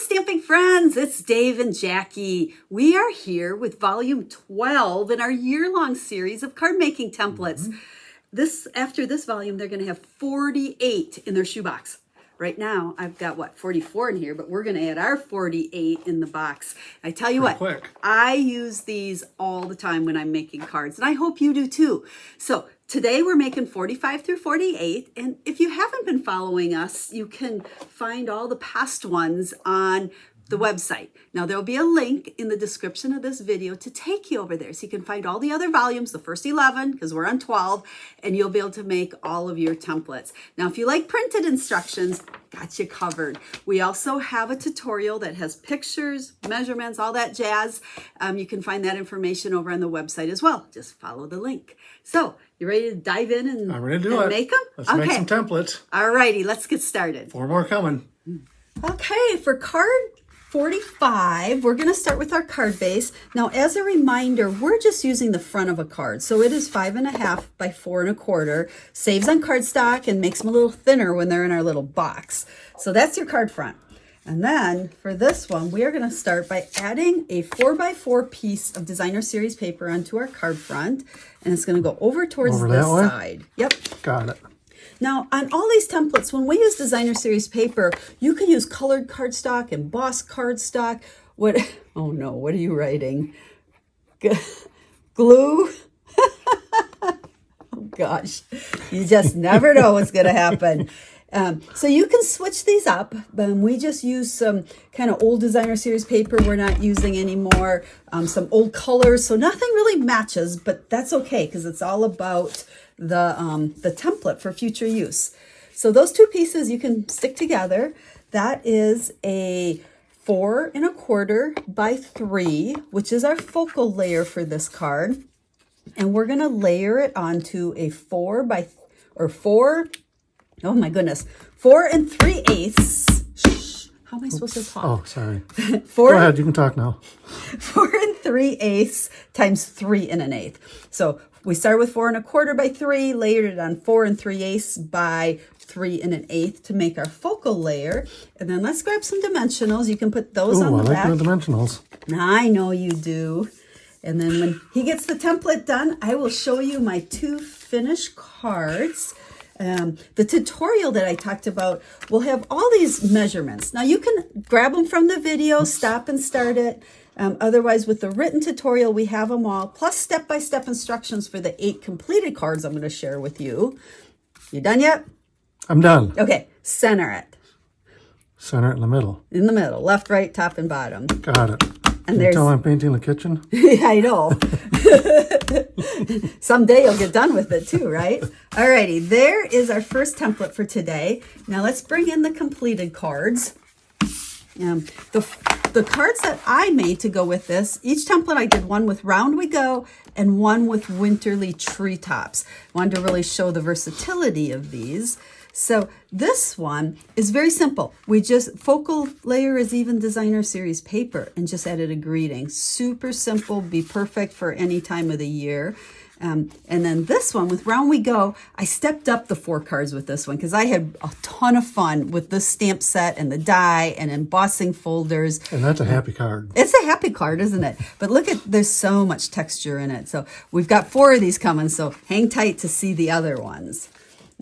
stamping friends, it's Dave and Jackie. We are here with volume 12 in our year-long series of card making templates. After this volume, they're going to have 48 in their shoebox. Right now, I've got 44 in here, but we're going to add our 48 in the box. I tell you what, I use these all the time when I'm making cards, and I hope you do too. So today we're making 45 through 48, and if you haven't been following us, you can find all the past ones on the website. Now there'll be a link in the description of this video to take you over there so you can find all the other volumes, the first 11, because we're on 12, and you'll be able to make all of your templates. Now if you like printed instructions, got you covered. We also have a tutorial that has pictures, measurements, all that jazz. You can find that information over on the website as well. Just follow the link. So you ready to dive in and, I'm ready to do it. Make them? Let's make some templates. All righty, let's get started. 4 more coming. Okay, for card 45, we're going to start with our card base. Now, as a reminder, we're just using the front of a card. So it is 5.5 by 4.25. Saves on cardstock and makes them a little thinner when they're in our little box. So that's your card front. And then for this one, we are going to start by adding a 4x4 piece of designer series paper onto our card front. And it's going to go over towards this side. Yep. Got it. Now, on all these templates, when we use designer series paper, you can use colored cardstock, embossed cardstock. Oh no, what are you writing? Glue? Oh gosh, you just never know what's going to happen. So you can switch these up. We just use some kind of old designer series paper we're not using anymore, some old colors. So nothing really matches, but that's okay because it's all about the template for future use. So those two pieces you can stick together. That is a 4.25 by 3, which is our focal layer for this card. And we're going to layer it onto a 4 oh my goodness, 4 3/8. Shh, how am I supposed to talk? Oh, sorry. Go ahead, you can talk now. 4 3/8 times 3 1/8. So we started with 4.25 by 3, layered it on 4 3/8 by 3 1/8 to make our focal layer. And then let's grab some dimensionals. You can put those on the back. I like the dimensionals. I know you do. And then when he gets the template done, I will show you my 2 finished cards. The tutorial that I talked about will have all these measurements. Now you can grab them from the video, stop and start it. Otherwise, with the written tutorial, we have them all, plus step-by-step instructions for the 8 completed cards I'm going to share with you. You done yet? I'm done. Okay, center it. Center it in the middle. In the middle, left, right, top, and bottom. Got it. And Can you tell I'm painting the kitchen? I know. Someday you'll get done with it too, right? Alrighty, there is our first template for today. Now let's bring in the completed cards. The cards that I made to go with this, each template I did one with Round We Go and one with Winterly Treetops. Wanted to really show the versatility of these. So this one is very simple. We just, focal layer is even designer series paper and just added a greeting. Super simple, be perfect for any time of the year. And then this one with Round We Go, I stepped up the 4 cards with this one because I had a ton of fun with this stamp set and the die and embossing folders. And that's a happy card. It's a happy card, isn't it? But look at, there's so much texture in it. So we've got 4 of these coming, so hang tight to see the other ones.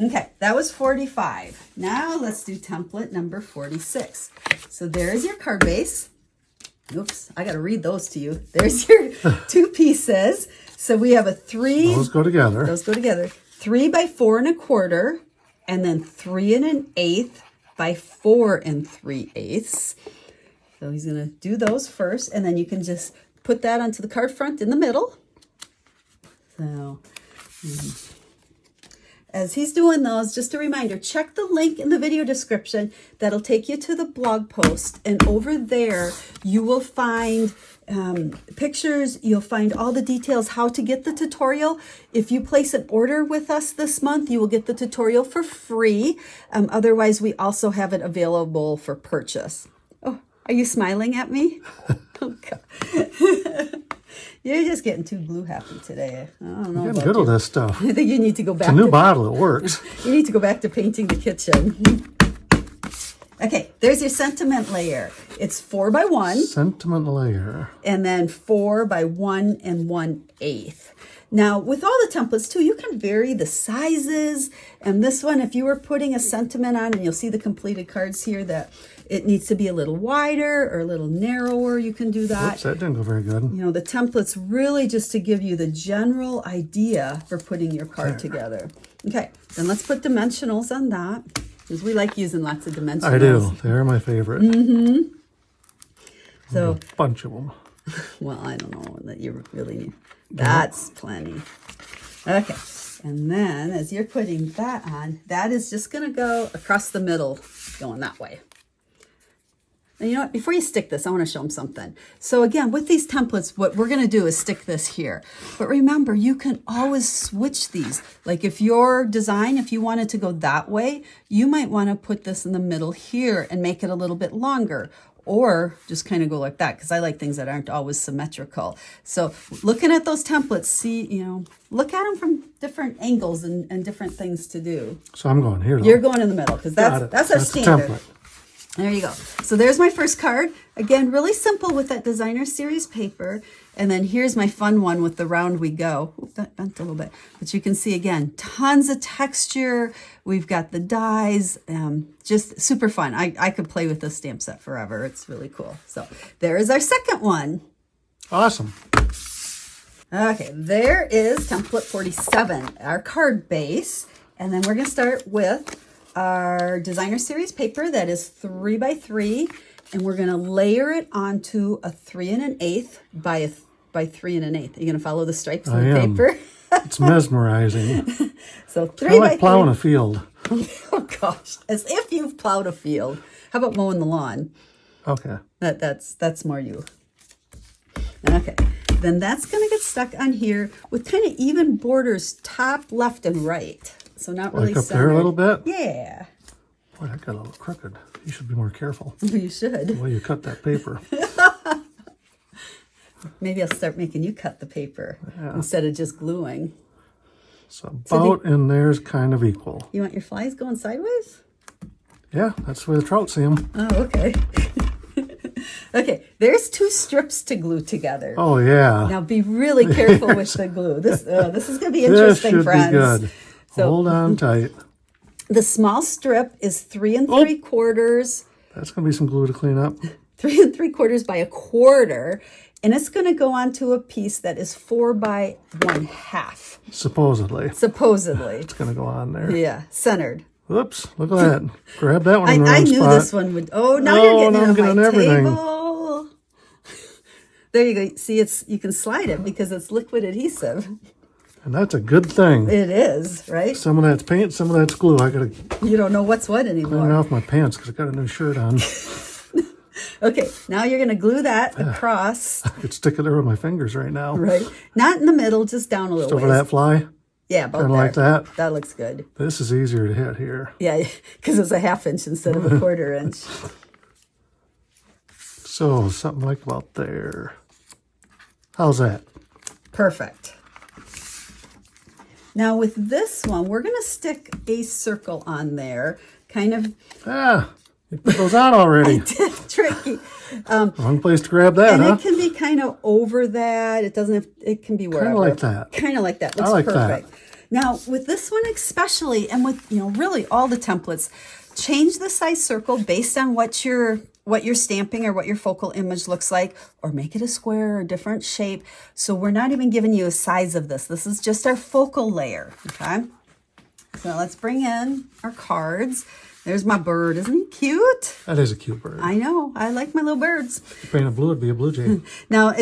Okay, that was 45. Now let's do template number 46. So there's your card base. Oops, I got to read those to you. There's your 2 pieces. So we have a 3. Those go together. Those go together. 3 by 4.25, and then 3 1/8 by 4 3/8. So he's going to do those first, and then you can just put that onto the card front in the middle. So as he's doing those, just a reminder, check the link in the video description. That'll take you to the blog post. And over there, you will find pictures. You'll find all the details, how to get the tutorial. If you place an order with us this month, you will get the tutorial for free. Otherwise, we also have it available for purchase. Oh, are you smiling at me? Oh, God. You're just getting too glue happy today. I don't know. You're getting good with this stuff. I think you need to go back. It's a new bottle. It works. You need to go back to painting the kitchen. Okay, there's your sentiment layer. It's 4 by 1. Sentiment layer. And then 4 by 1 1/8. Now, with all the templates too, you can vary the sizes. And this one, if you were putting a sentiment on, and you'll see the completed cards here that it needs to be a little wider or a little narrower, you can do that. Oops, that didn't go very good. You know, the template's really just to give you the general idea for putting your card together. Okay, then let's put dimensionals on that, because we like using lots of dimensionals. I do. They're my favorite. So, A bunch of them. well, I don't know that you really need. That's plenty. Okay, and then as you're putting that on, that is just going to go across the middle, going that way. And you know what? Before you stick this, I want to show them something. So again, with these templates, what we're going to do is stick this here. But remember, you can always switch these. Like if your design, if you wanted to go that way, you might want to put this in the middle here and make it a little bit longer. Or just kind of go like that, because I like things that aren't always symmetrical. So looking at those templates, see, you know, look at them from different angles and different things to do. So I'm going here, though. You're going in the middle, because that's our standard. Template. There you go. So there's my first card. Again, really simple with that designer series paper. And then here's my fun one with the round we go. Oop, that bent a little bit. But you can see, again, tons of texture. We've got the dies. Just super fun. I could play with this stamp set forever. It's really cool. So there is our second one. Awesome. Okay, there is template 47, our card base. And then we're going to start with our designer series paper that is 3 by 3, and we're going to layer it onto a 3 1/8 by 3 1/8. Are you going to follow the stripes on the paper? It's mesmerizing. So 3 I by like plowing 3. a field. Oh gosh, as if you've plowed a field. How about mowing the lawn? Okay. That's more you. Okay, then that's going to get stuck on here with kind of even borders, top, left, and right. So not really Like up centered. there a little bit? Yeah. Boy, that got a little crooked. You should be more careful. You should. The way you cut that paper. Maybe I'll start making you cut the paper instead of just gluing. So about in there's kind of equal. You want your flies going sideways? Yeah, that's the way the trout see them. Oh, okay. Okay, there's 2 strips to glue together. Oh, yeah. Now be really careful with the glue. This is going to be This interesting, should friends. be good. So, hold on tight. The small strip is 3 3/4. That's going to be some glue to clean up. 3 3/4 by 1/4, and it's going to go onto a piece that is 4 by 1/2. Supposedly. Supposedly. It's going to go on there. Yeah, centered. Oops, look at that. Grab that one in the wrong I knew spot. this one would. Oh, now you're getting I'm it getting on my everything. table. There you go. See, you can slide it because it's liquid adhesive. And that's a good thing. It is, right? Some of that's paint, some of that's glue. I got to You don't know what's what clean it anymore. off my pants because I got a new shirt on. Okay, now you're going to glue that across, I could stick it there with my fingers right now. right? Not in the middle, just down a little Over ways. that fly. Yeah, about Kinda there. like that. That looks good. This is easier to hit here. Yeah, because it's a 1/2 inch instead of a 1/4 inch. So something like about there. How's that? Perfect. Now with this one, we're going to stick a circle on there, kind of You put those on already. tricky. Wrong place to grab that, And huh? it can be kind of over that. It doesn't have, it can be wherever. like that. Kind of like that. Looks like that. perfect. Now with this one especially, and with, you know, really all the templates, change the size circle based on what you're stamping or what your focal image looks like, or make it a square or a different shape. So we're not even giving you a size of this. This is just our focal layer, okay? So let's bring in our cards. There's my bird. Isn't he cute? That is a cute bird. I know. I like my little birds. If you painted blue, it'd be a blue jay. Now,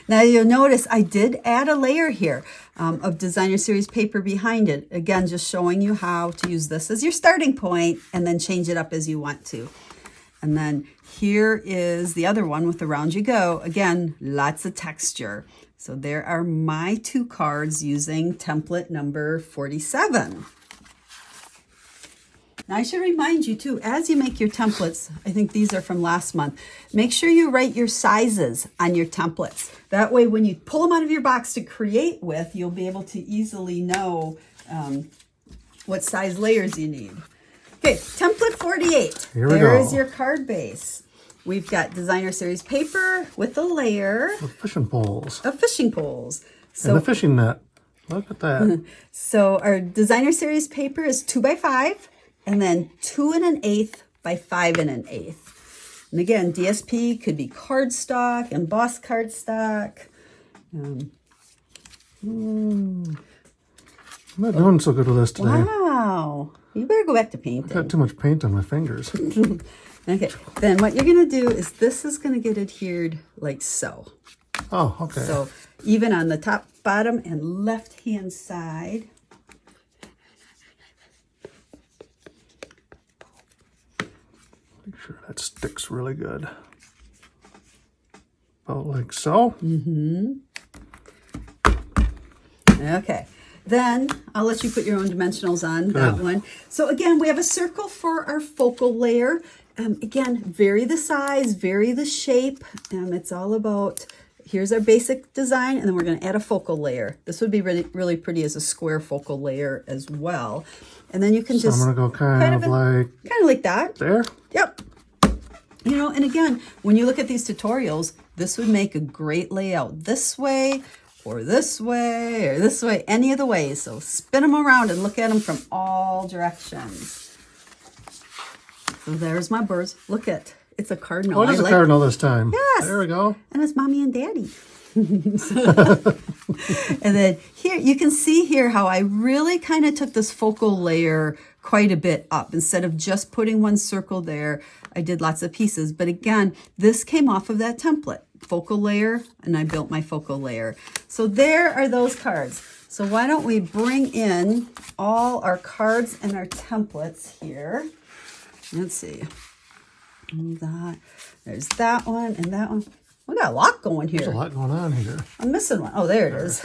now you'll notice I did add a layer here of designer series paper behind it. Again, just showing you how to use this as your starting point and then change it up as you want to. And then here is the other one with the round you go. Again, lots of texture. So there are my 2 cards using template number 47. Now I should remind you too, as you make your templates, I think these are from last month, make sure you write your sizes on your templates. That way when you pull them out of your box to create with, you'll be able to easily know what size layers you need. Okay, template 48. Here we There go. is your card base. we've got designer series paper with a layer With fishing poles. of fishing poles. And the fishing net. Look at that. So our designer series paper is 2 by 5 and then 2 1/8 by 5 1/8. And again, DSP could be cardstock, embossed cardstock. I'm not doing so good with this today. Wow. You better go back to I've painting. got too much paint on my fingers. Okay. Then what you're going to do is this is going to get adhered like so. Oh, okay. So even on the top, bottom, and left-hand side. Make sure that sticks really good. About like so. Okay. Then I'll let you put your own dimensionals on that one. So again, we have a circle for our focal layer. Again, vary the size, vary the shape. It's all about, here's our basic design, and then we're going to add a focal layer. This would be really, really pretty as a square focal layer as well. And then you can So just I'm going to go kind of like that. there. Yep. You know, and again, when you look at these tutorials, this would make a great layout this way, or this way, or this way, any of the ways. So spin them around and look at them from all directions. So there's my birds. Look at, it's a cardinal. Oh, it is a cardinal this time. Yes. There we go. And it's mommy and daddy. And then here, you can see here how I really kind of took this focal layer quite a bit up. Instead of just putting one circle there, I did lots of pieces. But again, this came off of that template. Focal layer, and I built my focal layer. So there are those cards. So why don't we bring in all our cards and our templates here. Let's see. There's that one and that one. We got a lot going here. There's a lot going on here. I'm missing one. Oh, there it is.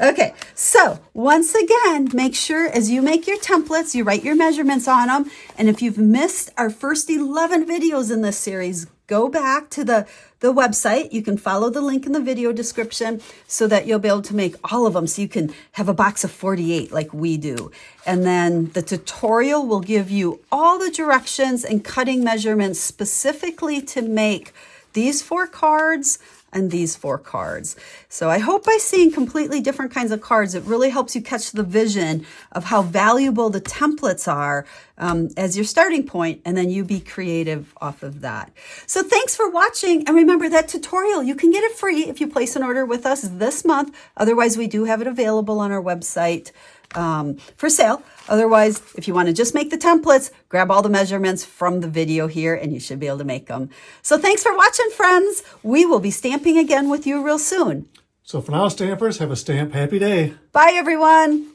Okay, so once again, make sure as you make your templates, you write your measurements on them. And if you've missed our first 11 videos in this series, go back to the website. You can follow the link in the video description so that you'll be able to make all of them. So you can have a box of 48 like we do. And then the tutorial will give you all the directions and cutting measurements specifically to make these 4 cards and these 4 cards. So I hope by seeing completely different kinds of cards, it really helps you catch the vision of how valuable the templates are as your starting point, and then you be creative off of that. So thanks for watching. And remember that tutorial, you can get it free if you place an order with us this month. Otherwise, we do have it available on our website for sale. Otherwise, if you want to just make the templates, grab all the measurements from the video here and you should be able to make them. So thanks for watching, friends. We will be stamping again with you real soon. So for now, stampers, have a stamp happy day. Bye, everyone.